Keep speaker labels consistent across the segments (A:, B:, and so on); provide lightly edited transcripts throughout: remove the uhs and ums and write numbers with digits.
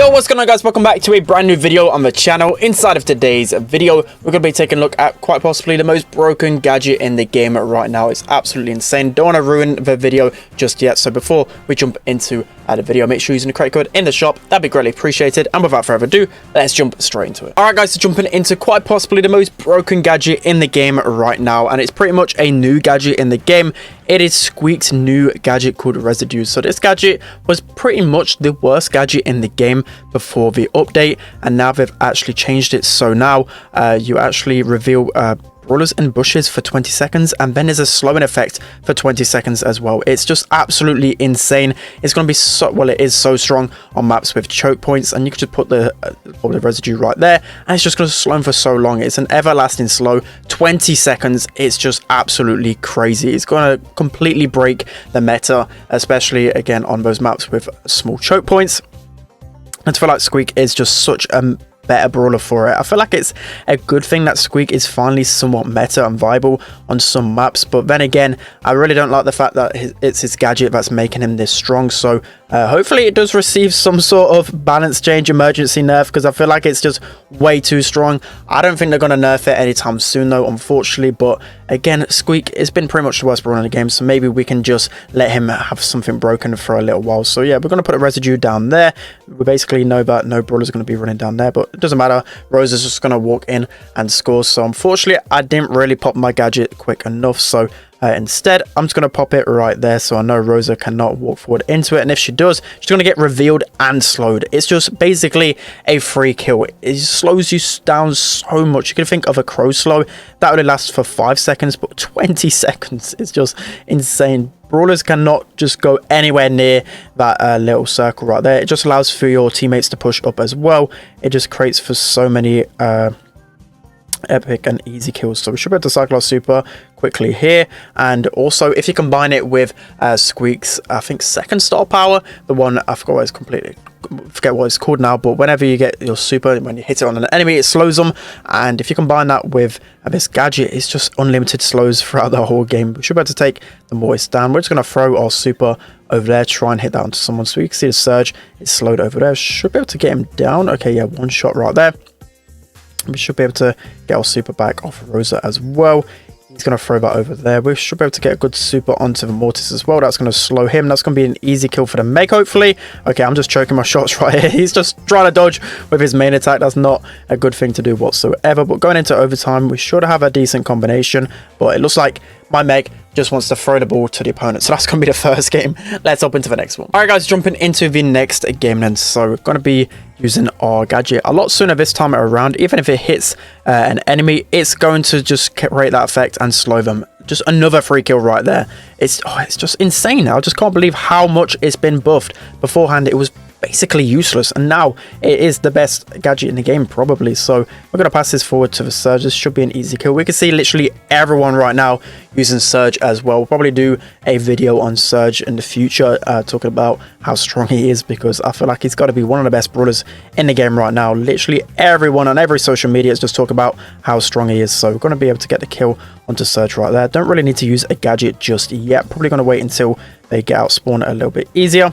A: Yo, what's going on, guys? Welcome back to a brand new video on the channel. Inside of today's video, we're going to be taking a look at quite possibly the most broken gadget in the game right now. It's absolutely insane. Don't want to ruin the video just yet, so before we jump into the video, make sure you're using the credit code in the shop. That'd be greatly appreciated. And without further ado, let's jump straight into it. All right, guys, so jumping into quite possibly the most broken gadget in the game right now, and it's pretty much a new gadget in the game. It is Squeak's new gadget called Residue. So this gadget was pretty much the worst gadget in the game before the update, and now they've actually changed it. So now you actually reveal brawlers in bushes for 20 seconds, and then there's a slowing effect for 20 seconds as well. It's just absolutely insane. It's going to be so, well, it is so strong on maps with choke points, and you can just put the residue right there, and it's just going to slow them for so long. It's an everlasting slow, 20 seconds. It's just absolutely crazy. It's going to completely break the meta, especially again on those maps with small choke points. And I feel like Squeak is just such a better brawler for it. I feel like it's a good thing that Squeak is finally somewhat meta and viable on some maps, but then again, I really don't like the fact that it's his gadget that's making him this strong. So hopefully it does receive some sort of balance change, emergency nerf, because I feel like it's just way too strong. I don't think they're going to nerf it anytime soon though, unfortunately. But again, Squeak has been pretty much the worst brawler in the game, so maybe we can just let him have something broken for a little while. So yeah, we're going to put a residue down there. We basically know that no brawler is going to be running down there, but it doesn't matter. Rose is just going to walk in and score. So unfortunately, I didn't really pop my gadget quick enough. So instead, I'm just going to pop it right there, so I know Rosa cannot walk forward into it. And if she does, she's going to get revealed and slowed. It's just basically a free kill. It slows you down so much. You can think of a crow slow. That would last for 5 seconds, but 20 seconds is just insane. Brawlers cannot just go anywhere near that little circle right there. It just allows for your teammates to push up as well. It just creates for so many epic and easy kills. So we should be able to cycle our super quickly here. And also, if you combine it with Squeak's, I think, second star power, the one I forgot what it's forget what it's called now, but whenever you get your super, when you hit it on an enemy, it slows them. And if you combine that with this gadget, it's just unlimited slows throughout the whole game. We should be able to take the moist down. We're just going to throw our super over there, try and hit that onto someone. So you can see the surge is slowed over there. Should be able to get him down. Okay, yeah, one shot right there. We should be able to get our super back off of Rosa as well. He's going to throw that over there. We should be able to get a good super onto the Mortis as well. That's going to slow him. That's going to be an easy kill for the Meg, hopefully. Okay, I'm just choking my shots right here. He's just trying to dodge with his main attack. That's not a good thing to do whatsoever. But going into overtime, we should have a decent combination. But it looks like my Meg just wants to throw the ball to the opponent. So that's going to be the first game. Let's hop into the next one. All right, guys, jumping into the next game then. So we're going to be using our gadget a lot sooner this time around. Even if it hits an enemy, it's going to just create that effect and slow them. Just another free kill right there. It's just insane. I just can't believe how much it's been buffed. Beforehand, it was basically useless, and now it is the best gadget in the game probably. So we're going to pass this forward to the Surge. This should be an easy kill. We can see literally everyone right now using Surge as well. We'll probably do a video on Surge in the future, talking about how strong he is, because I feel like he's got to be one of the best brawlers in the game right now. Literally everyone on every social media is just talking about how strong he is. So we're going to be able to get the kill onto Surge right there. Don't really need to use a gadget just yet. Probably going to wait until they get out spawn a little bit easier.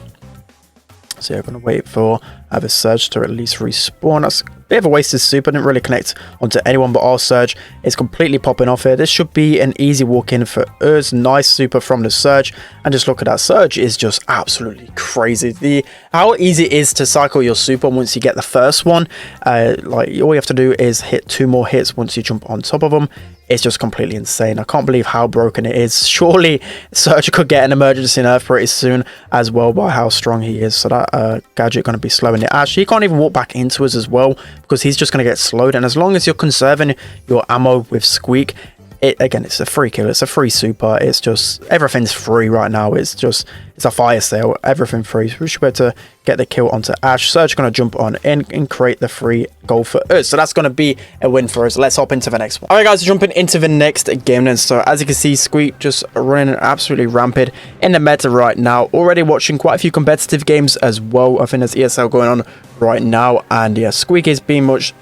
A: So yeah, I'm going to wait for the Surge to at least respawn. That's a bit of a wasted super. Didn't really connect onto anyone, but our Surge is completely popping off here. This should be an easy walk in for us. Nice super from the Surge. And just look at that. Surge is just absolutely crazy. How easy it is to cycle your super once you get the first one. Like, all you have to do is hit 2 more hits once you jump on top of them. It's just completely insane. I can't believe how broken it is. Surely Surge could get an emergency nerf pretty soon as well by how strong he is. So that gadget going to be slowing it. Actually, he can't even walk back into us as well, because he's just going to get slowed. And as long as you're conserving your ammo with Squeak, again, it's a free kill. It's a free super. It's just everything's free right now. It's a fire sale. Everything free. So we should be able to get the kill onto Ash. Surge going to jump on in and create the free goal for us. So that's going to be a win for us. Let's hop into the next one. All right, guys, jumping into the next game then. So as you can see, Squeak just running absolutely rampant in the meta right now. Already watching quite a few competitive games as well. I think there's ESL going on right now, and yeah, Squeak is being much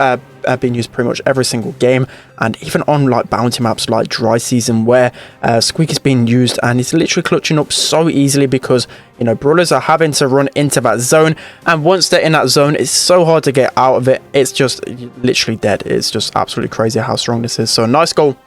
A: being used pretty much every single game, and even on like bounty maps like dry season, where Squeak is being used, and he's literally clutching up so easily because, you know, brawlers are having to run into that zone, and once they're in that zone, it's so hard to get out of it. It's just literally dead. It's just absolutely crazy how strong this is. So a nice goal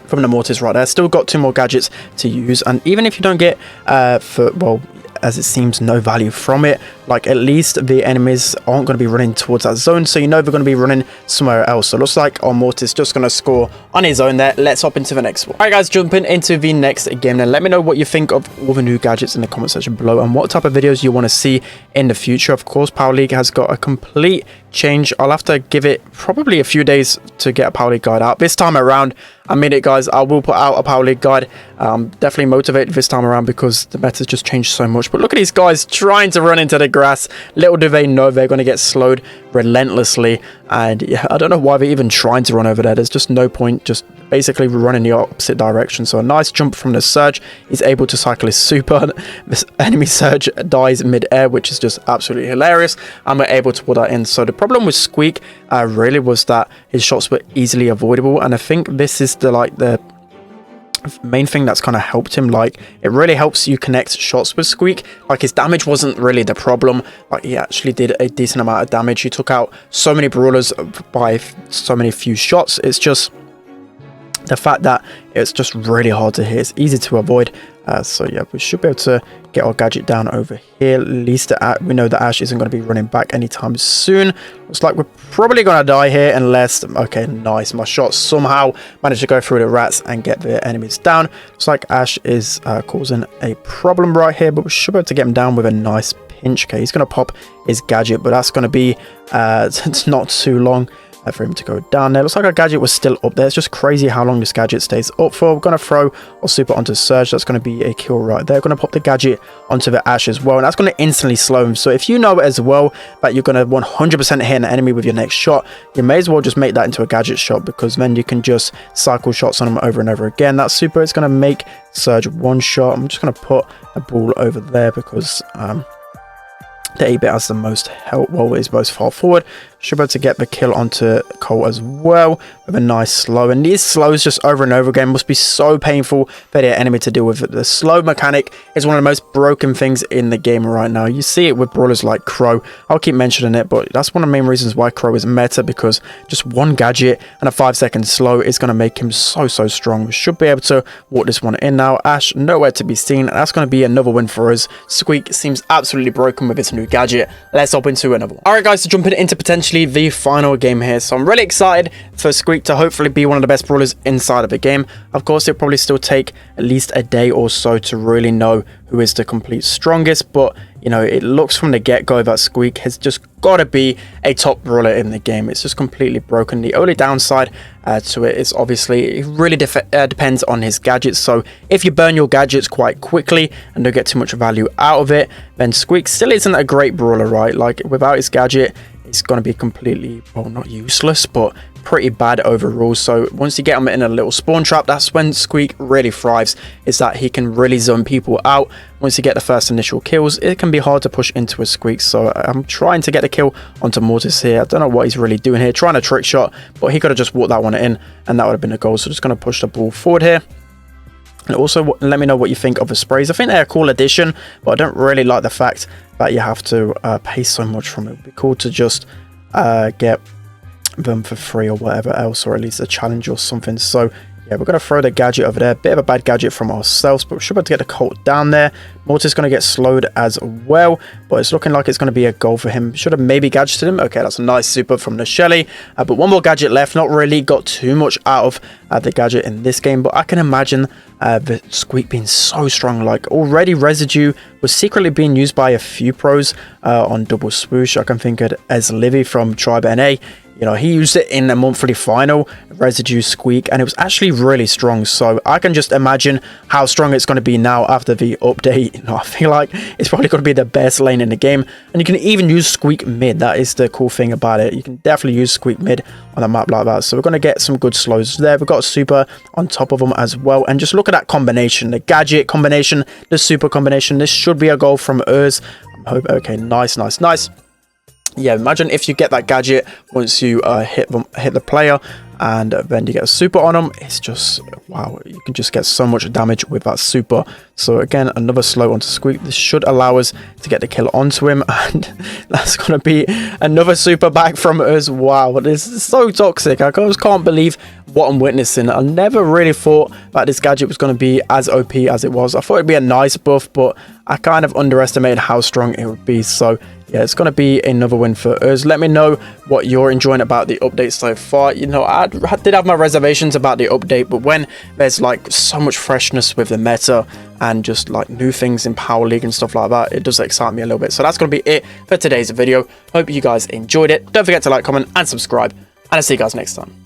A: from the Mortis right there. Still got 2 more gadgets to use, and even if you don't get well, as it seems, no value from it, like at least the enemies aren't going to be running towards that zone, so you know they're going to be running somewhere else. So it looks like our Mortis just going to score on his own there. Let's hop into the next one. All right guys, jumping into the next game, then let me know what you think of all the new gadgets in the comment section below, and what type of videos you want to see in the future. Of course, Power League has got a complete change. I'll have to give it probably a few days to get a Power League guide out. This time around, I mean it guys, I will put out a Power League guide. Definitely motivated this time around because the meta's just changed so much. But look at these guys trying to run into the grass. Little do they know they're going to get slowed relentlessly, and yeah, I don't know why they're even trying to run over there. There's just no point, just basically running the opposite direction. So a nice jump from the Surge. He's able to cycle his super. This enemy Surge dies mid-air, which is just absolutely hilarious, and we're able to pull that in. So the problem with Squeak really was that his shots were easily avoidable, and I think this is the main thing that's kind of helped him. Like, it really helps you connect shots with Squeak. Like, his damage wasn't really the problem. Like, he actually did a decent amount of damage. He took out so many brawlers by so many few shots. It's just the fact that it's just really hard to hit. It's easy to avoid. So yeah, we should be able to get our gadget down over here. At least we know that Ash isn't going to be running back anytime soon. Looks like we're probably going to die here unless... Okay, nice. My shot somehow managed to go through the rats and get the enemies down. Looks like Ash is causing a problem right here, but we should be able to get him down with a nice pinch. Okay, he's going to pop his gadget, but that's going to be it's not too long for him to go down there. Looks like our gadget was still up there. It's just crazy how long this gadget stays up for. We're going to throw our super onto Surge. That's going to be a kill right there. We're going to pop the gadget onto the Ash as well, and that's going to instantly slow him. So if you know as well that you're going to 100% hit an enemy with your next shot, you may as well just make that into a gadget shot, because then you can just cycle shots on him over and over again. That super is going to make Surge one shot. I'm just going to put a ball over there because the 8-bit has the most help, well, is most far forward. Should be able to get the kill onto Cole as well with a nice slow. And these slows just over and over again must be so painful for the enemy to deal with. The slow mechanic is one of the most broken things in the game right now. You see it with brawlers like Crow. I'll keep mentioning it, but that's one of the main reasons why Crow is meta, because just one gadget and a 5-second slow is going to make him so strong. We should be able to walk this one in now. Ash nowhere to be seen. That's going to be another win for us. Squeak seems absolutely broken with its new gadget. Let's hop into another one. Alright guys, so jumping into potentially the final game here. So I'm really excited for Squeak to hopefully be one of the best brawlers inside of the game. Of course, it'll probably still take at least a day or so to really know who is the complete strongest, but you know, it looks from the get-go that Squeak has just got to be a top brawler in the game. It's just completely broken. The only downside to it is obviously it really depends on his gadgets. So if you burn your gadgets quite quickly and don't get too much value out of it, then Squeak still isn't a great brawler, right? Like, without his gadget, it's going to be completely, well, not useless, but pretty bad overall. So once you get him in a little spawn trap, that's when Squeak really thrives, is that he can really zone people out. Once you get the first initial kills, it can be hard to push into a Squeak. So I'm trying to get the kill onto Mortis here. I don't know what he's really doing here, trying a trick shot, but he could have just walked that one in and that would have been a goal. So just going to push the ball forward here. And also let me know what you think of the sprays. I think they're a cool addition, but I don't really like the fact that you have to pay so much from it. It would be cool to just get them for free or whatever else, or at least a challenge or something. So yeah, we're going to throw the gadget over there. Bit of a bad gadget from ourselves, but we should be able to get the Colt down there. Mortis is going to get slowed as well, but it's looking like it's going to be a goal for him. Should have maybe gadgeted him. Okay, that's a nice super from the Shelly, but one more gadget left. Not really got too much out of the gadget in this game, but I can imagine the Squeak being so strong. Like, already Residue was secretly being used by a few pros on double swoosh. I can think of as Livy from Tribe NA. You know, he used it in a monthly final, Residue Squeak, and it was actually really strong. So I can just imagine how strong it's going to be now after the update. You know, I feel like it's probably going to be the best lane in the game. And you can even use Squeak mid. That is the cool thing about it. You can definitely use Squeak mid on a map like that. So we're going to get some good slows there. We've got a super on top of them as well. And just look at that combination, the gadget combination, the super combination. This should be a goal from us. I'm hoping. Okay, nice. yeah, imagine if you get that gadget once you hit the player, and then you get a super on them. It's just, wow, you can just get so much damage with that super. So again, another slow onto Squeak. This should allow us to get the kill onto him, and that's going to be another super back from us. Wow, this is so toxic. I just can't believe what I'm witnessing. I never really thought that this gadget was going to be as OP as it was. I thought it'd be a nice buff, but I kind of underestimated how strong it would be. So yeah, it's going to be another win for us. Let me know what you're enjoying about the update so far. You know, I did have my reservations about the update, but when there's like so much freshness with the meta and just like new things in Power League and stuff like that, it does excite me a little bit. So that's going to be it for today's video. Hope you guys enjoyed it. Don't forget to like, comment, and subscribe, and I'll see you guys next time.